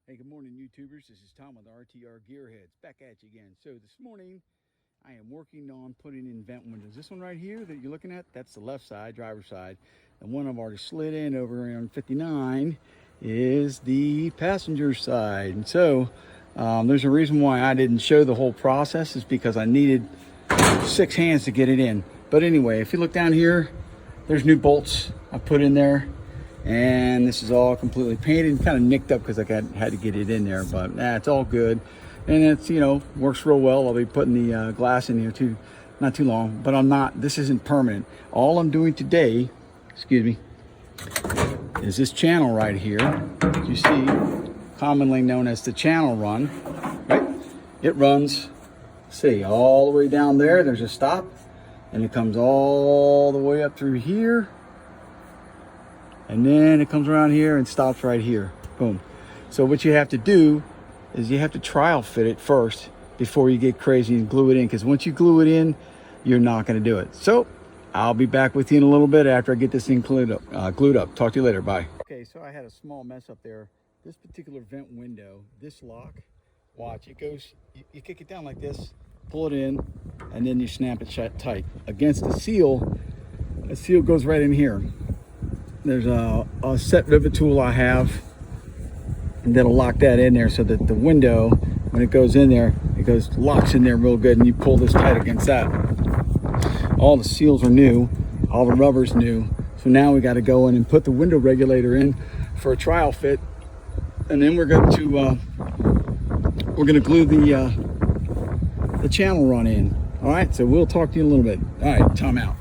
Hey, good morning, YouTubers. This is Tom with RTR Gearheads, back at you again. So this morning, I am working on putting in vent windows. This one right here that you're looking at, that's the left side, driver's side. The one I've already slid in over on 59 is the passenger side. And so there's a reason why I didn't show the whole process, is because I needed 6 hands to get it in. But anyway, if you look down here, there's new bolts I put in there. And this is all completely painted, kind of nicked up because I had to get it in there, but it's all good. And it's, works real well. I'll be putting the glass in here too, not too long, but this isn't permanent. All I'm doing today, is this channel right here. You see, commonly known as the channel run, right? It runs, see, all the way down there. There's a stop, and it comes all the way up through here. And then it comes around here and stops right here. Boom. So what you have to do is you have to trial fit it first before you get crazy and glue it in. Because once you glue it in, you're not going to do it. So I'll be back with you in a little bit after I get this thing glued up. Talk to you later. Bye. Okay, so I had a small mess up there. This particular vent window, this lock, watch, it goes, you kick it down like this, pull it in, and then you snap it shut tight. Against the seal goes right in here. There's a set rivet tool I have, and that'll lock that in there so that the window, when it goes in there, locks in there real good, and you pull this tight against that. All the seals are new, all the rubber's new. So now we got to go in and put the window regulator in for a trial fit, and then we're going to glue the channel run in. All right, so we'll talk to you in a little bit. All right, Tom out.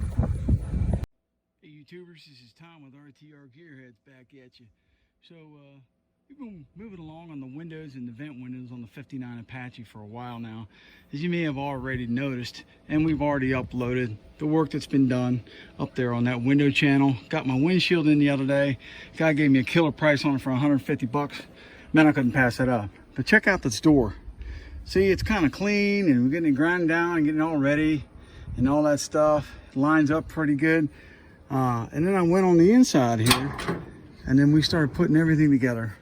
YouTubers, this is Tom with RTR Gearheads back at you. So we've been moving along on the windows and the vent windows on the 59 Apache for a while now, as you may have already noticed, and we've already uploaded the work that's been done up there on that window channel. Got my windshield in the other day. Guy gave me a killer price on it for 150 bucks. Man, I couldn't pass that up. But check out this door. See, it's kind of clean, and we're getting it ground down and getting it all ready and all that stuff. It lines up pretty good. And then I went on the inside here, and then we started putting everything together.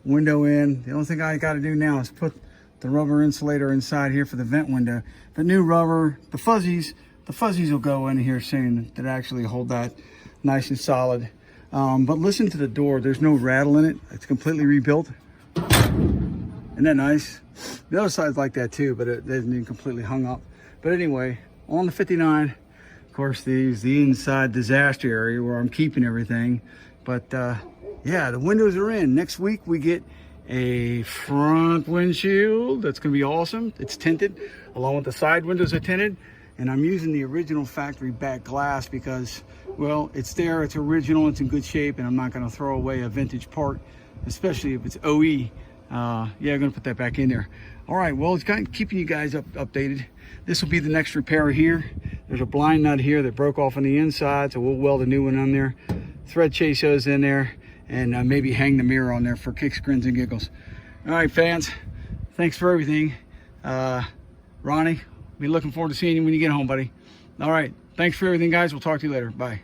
Window in. The only thing I got to do now is put the rubber insulator inside here for the vent window. The new rubber, the fuzzies will go in here soon that actually hold that nice and solid. But listen to the door. There's no rattle in it. It's completely rebuilt. Isn't that nice? The other side's like that too, but it isn't even completely hung up. But anyway, on the 59, of course, the inside disaster area where I'm keeping everything. But yeah, the windows are in. Next week we get a front windshield. That's gonna be awesome. It's tinted, along with the side windows are tinted. And I'm using the original factory back glass because, well, it's there, it's original, it's in good shape, and I'm not gonna throw away a vintage part, especially if it's OE. Yeah, I'm gonna put that back in there. All right, well, it's kind of keeping you guys updated. This will be the next repair here. There's a blind nut here that broke off on the inside, so we'll weld a new one on there. Thread chase hose in there, and maybe hang the mirror on there for kicks, grins, and giggles. All right, fans, thanks for everything. Ronnie, be looking forward to seeing you when you get home, buddy. All right, thanks for everything, guys. We'll talk to you later. Bye.